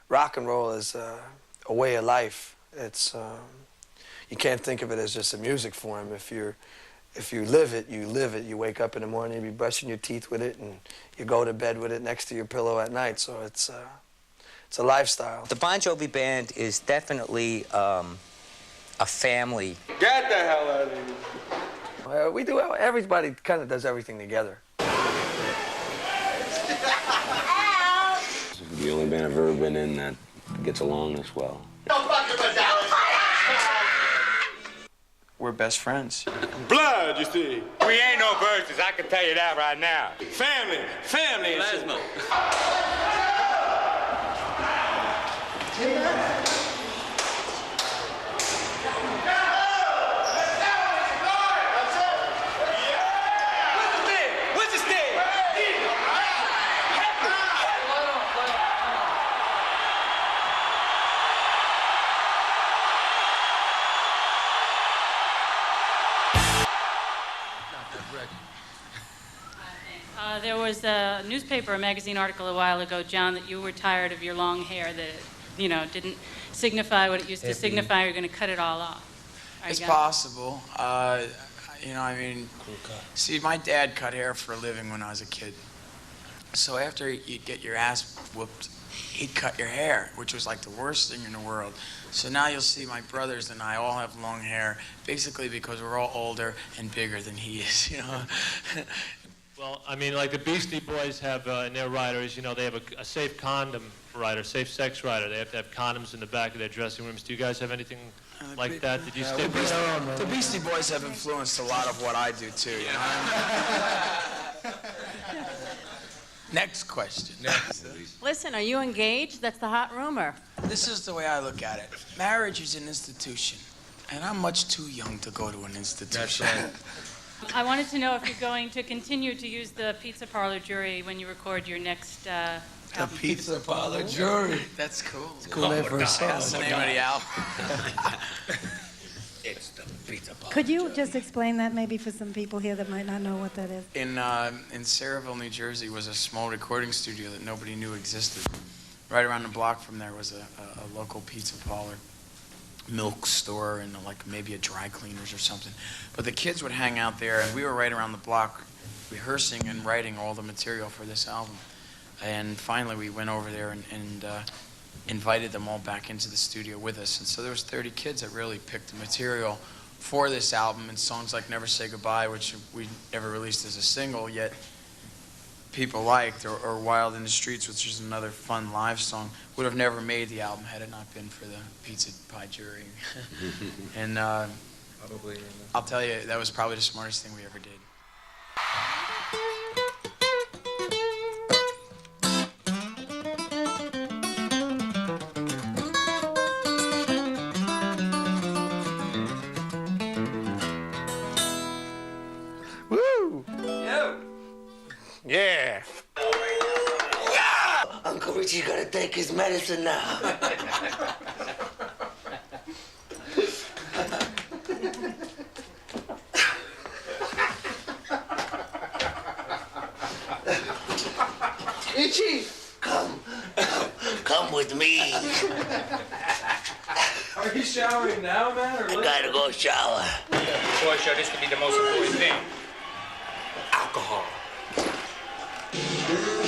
rock and roll is a way of life. It's you can't think of it as just a music form. If you live it, you live it. You wake up in the morning, you be brushing your teeth with it, and you go to bed with it next to your pillow at night. So it's a lifestyle. The Bon Jovi band is definitely a family. Get the hell out of here. We do. Everybody kind of does everything together. This is the only band I've ever been in that gets along this well. We're best friends. Blood, you see. We ain't no verses, I can tell you that right now. Family. Plasma. There was a newspaper, a magazine article a while ago, John, that you were tired of your long hair, that it, didn't signify what it used to signify. You're going to cut it all off. It's possible. See, my dad cut hair for a living when I was a kid. So after you'd get your ass whooped, he'd cut your hair, which was like the worst thing in the world. So now you'll see my brothers and I all have long hair, basically because we're all older and bigger than he is, Well, I mean, like the Beastie Boys have in their riders, they have a safe condom rider, safe sex rider. They have to have condoms in the back of their dressing rooms. Do you guys have anything like that? Did you stick with that? The Beastie Boys have influenced a lot of what I do, too, Next question. Listen, are you engaged? That's the hot rumor. This is the way I look at it. Marriage is an institution, and I'm much too young to go to an institution. That's right. I wanted to know if you're going to continue to use the Pizza Parlor Jury when you record your next album. The Pizza Parlor Jury. That's cool. It's a cool name for a song. That's the name of the album. It's the Pizza Parlor. Could you just explain that maybe for some people here that might not know what that is? In Saraville, New Jersey, was a small recording studio that nobody knew existed. Right around the block from there was a local pizza parlor, milk store, and like maybe a dry cleaners or something. But the kids would hang out there, and we were right around the block rehearsing and writing all the material for this album. And finally we went over there and invited them all back into the studio with us. And so there was 30 kids that really picked the material for this album, and songs like Never Say Goodbye, which we never released as a single, yet people liked, or Wild in the Streets, which is another fun live song, would have never made the album had it not been for the Pizza Pie Jury. And Probably. I'll tell you, that was probably the smartest thing we ever did. Woo! Yeah. Uncle Richie's gonna take his medicine now. Richie, come with me. Are you showering now, man? Or I gotta go shower. Boy, sure, this could be the most important thing. Alcohol.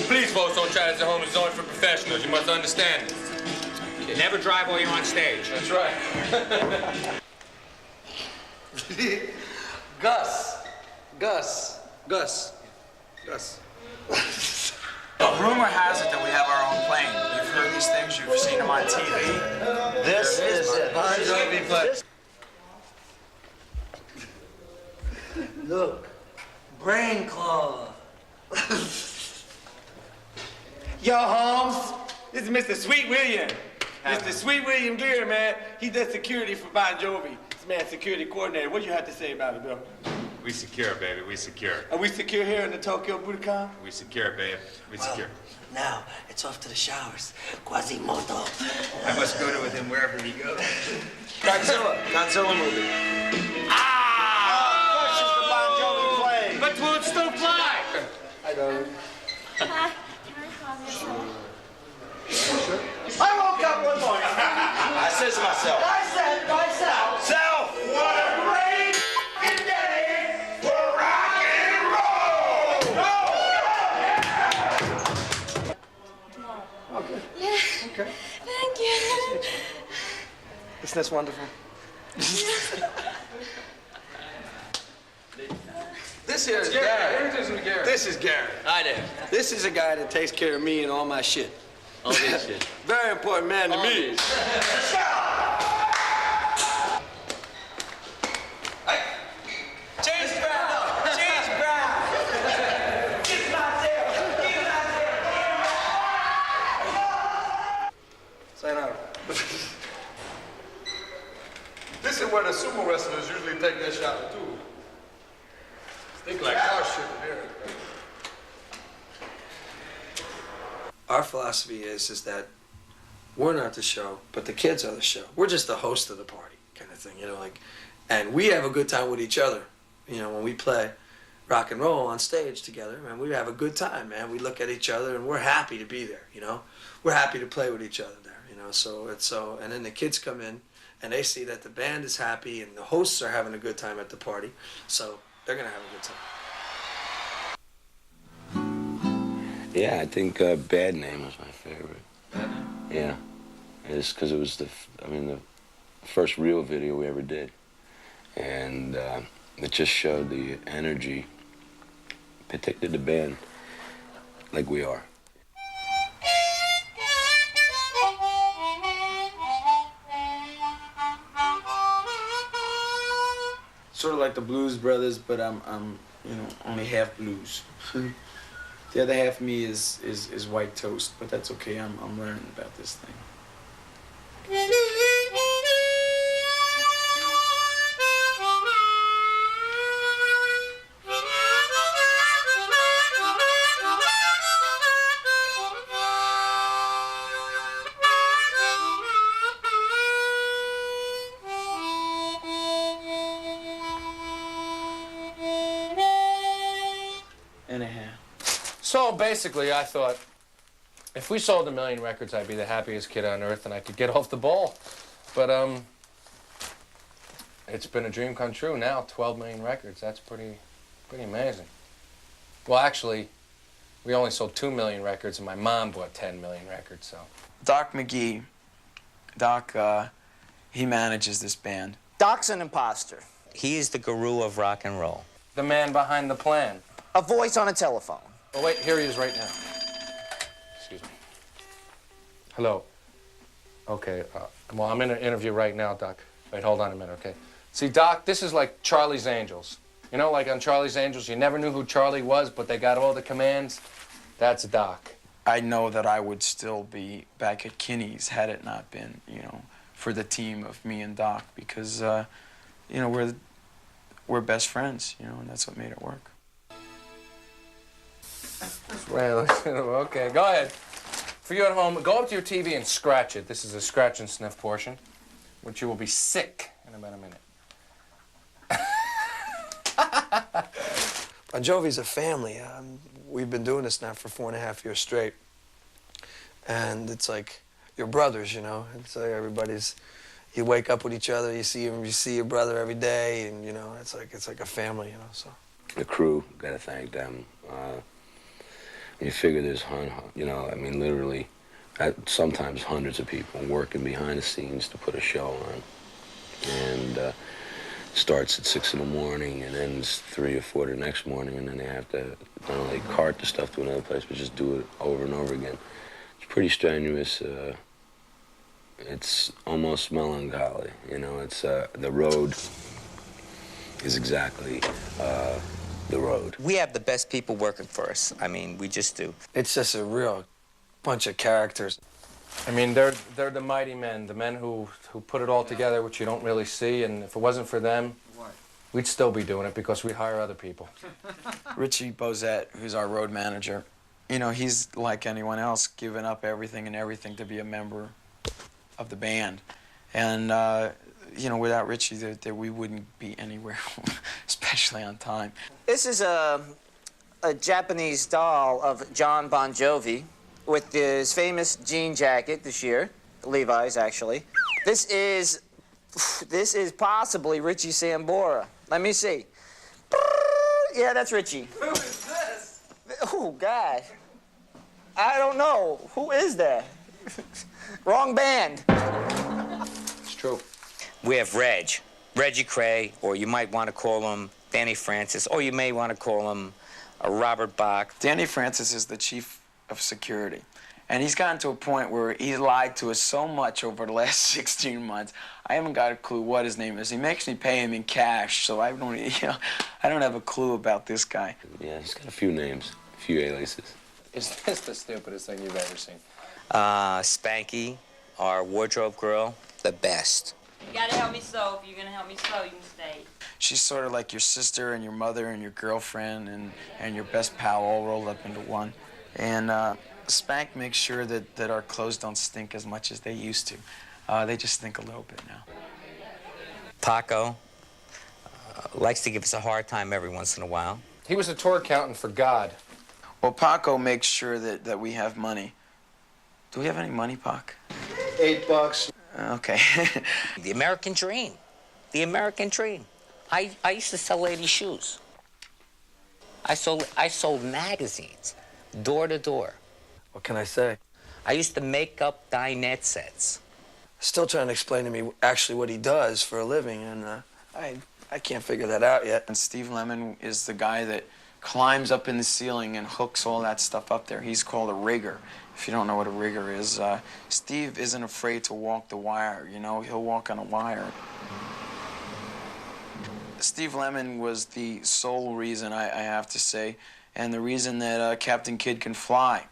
Please, folks, don't try this at home. It's only for professionals. You must understand this. Never drive while you're on stage. That's right. Gus. Rumor has it that we have our own plane. You've heard these things, you've seen them on TV. This is it. Bon Jovi play. Look, brain claw. Yo, Holmes, this is Mr. Sweet William. Mr. Sweet William Gear, man. He does security for Bon Jovi. This man's security coordinator. What do you have to say about it, Bill? We secure, baby. We secure. Are we secure here in the Tokyo Budokan? We secure, babe. We secure. Now, it's off to the showers. Quasimodo. I must go to with him wherever he goes. Godzilla movie. Crushes the Bon Jovi plane. But will it still fly? I know. Hi. I won't Oh, good. Yeah. Okay. Thank you. Isn't this wonderful? This here is Gary. This is Gary. Hi there. This is a guy that takes care of me and all my shit. All this shit. Very important man to me. James Brown! James Brown! Get out there! Get out there! Sayonara. This is where the sumo wrestlers usually take their shot too. Think like car shit in here. Our philosophy is that we're not the show, but the kids are the show. We're just the host of the party, kind of thing, you know, like, and we have a good time with each other. You know, when we play rock and roll on stage together, man, we have a good time, man. We look at each other and we're happy to be there, you know. We're happy to play with each other there, you know. So it's so, and then the kids come in and they see that the band is happy and the hosts are having a good time at the party, so they're gonna have a good time. Yeah, I think Bad Name was my favorite. Bad Name? Yeah, it's because it was the first real video we ever did, and it just showed the energy, particularly the band, like we are. Sort of like the Blues Brothers, but I'm you know, only half blues. The other half of me is white toast, but that's okay. I'm learning about this thing. So basically, I thought, if we sold 1 million records, I'd be the happiest kid on earth and I could get off the ball. But it's been a dream come true now, 12 million records. That's pretty amazing. Well, actually, we only sold 2 million records and my mom bought 10 million records, so. Doc McGee, Doc, he manages this band. Doc's an imposter. He is the guru of rock and roll. The man behind the plan. A voice on a telephone. Oh, wait, here he is right now. Excuse me. Hello. Okay, well, I'm in an interview right now, Doc. Wait, hold on a minute, okay? See, Doc, this is like Charlie's Angels. You know, like on Charlie's Angels, you never knew who Charlie was, but they got all the commands. That's Doc. I know that I would still be back at Kinney's had it not been, you know, for the team of me and Doc, because, you know, we're best friends, you know, and that's what made it work. Okay, go ahead. For you at home, go up to your TV and scratch it. This is a scratch and sniff portion, which you will be sick in about a minute. Jovi's a family. We've been doing this now for 4.5 years straight. And it's like your brothers, you know. It's like everybody's, you wake up with each other, you see your brother every day, and, you know, it's like a family, you know, so. The crew, gotta thank them. You figure there's, you know, I mean, literally, sometimes hundreds of people working behind the scenes to put a show on. And starts at 6 in the morning and ends 3 or 4 the next morning, and then they have to not only cart the stuff to another place, but just do it over and over again. It's pretty strenuous. It's almost melancholy, you know. It's the road is exactly the road. We have the best people working for us. I mean, we just do. It's just a real bunch of characters. I mean, they're the mighty men, the men who put it all together, which you don't really see, and if it wasn't for them, we'd still be doing it because we hire other people. Richie Bozette, who's our road manager, you know, he's like anyone else, giving up everything and everything to be a member of the band. And, you know, without Richie, we wouldn't be anywhere, especially on time. This is a Japanese doll of John Bon Jovi with his famous jean jacket this year, Levi's actually. This is possibly Richie Sambora. Let me see. Yeah, that's Richie. Who is this? Oh, God. I don't know. Who is that? Wrong band. It's true. We have Reggie Cray, or you might want to call him Danny Francis, or you may want to call him Robert Bach. Danny Francis is the chief of security. And he's gotten to a point where he's lied to us so much over the last 16 months. I haven't got a clue what his name is. He makes me pay him in cash, so I don't, I don't have a clue about this guy. Yeah, he's got a few names, a few aliases. Is this the stupidest thing you've ever seen? Spanky, our wardrobe girl, the best. You gotta help me sew. If you're gonna help me sew, you can stay. She's sort of like your sister and your mother and your girlfriend and your best pal all rolled up into one. And Spank makes sure that our clothes don't stink as much as they used to. They just stink a little bit now. Paco likes to give us a hard time every once in a while. He was a tour accountant for God. Well, Paco makes sure that we have money. Do we have any money, Pac? $8. Okay. The American dream. The American dream. I used to sell ladies' shoes. I sold magazines, door to door. What can I say? I used to make up dinette sets. Still trying to explain to me actually what he does for a living, and I can't figure that out yet. And Steve Lemon is the guy that climbs up in the ceiling and hooks all that stuff up there. He's called a rigger. If you don't know what a rigger is, Steve isn't afraid to walk the wire, you know? He'll walk on a wire. Steve Lemon was the sole reason, I have to say, and the reason that Captain Kidd can fly.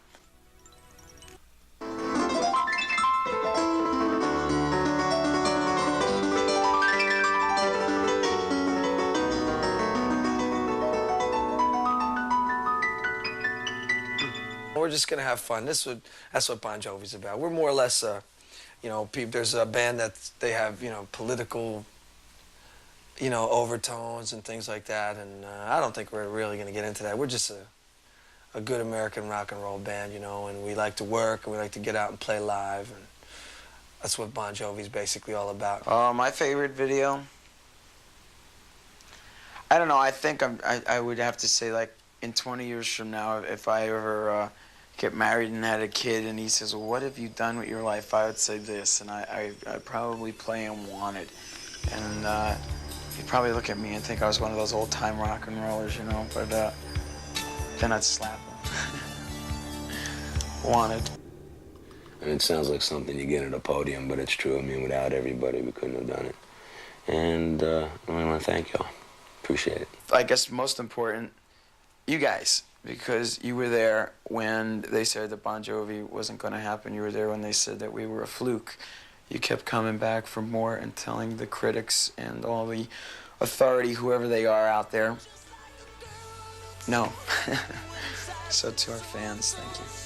We're just gonna have fun. That's what Bon Jovi's about. We're more or less, there's a band that they have, political, overtones and things like that, and I don't think we're really gonna get into that. We're just a good American rock and roll band, and we like to work and we like to get out and play live, and that's what Bon Jovi's basically all about. My favorite video? I don't know. I think I would have to say, like, in 20 years from now, if I ever get married and had a kid and he says, well, what have you done with your life? I would say this, and I'd probably play him Wanted. And he'd probably look at me and think I was one of those old-time rock and rollers, but then I'd slap him. Wanted. And it sounds like something you get at a podium, but it's true. I mean, without everybody, we couldn't have done it. And I want to thank y'all. Appreciate it. I guess most important, you guys, because you were there when they said that Bon Jovi wasn't going to happen. You were there when they said that we were a fluke. You kept coming back for more and telling the critics and all the authority, whoever they are out there, no. So to our fans, thank you.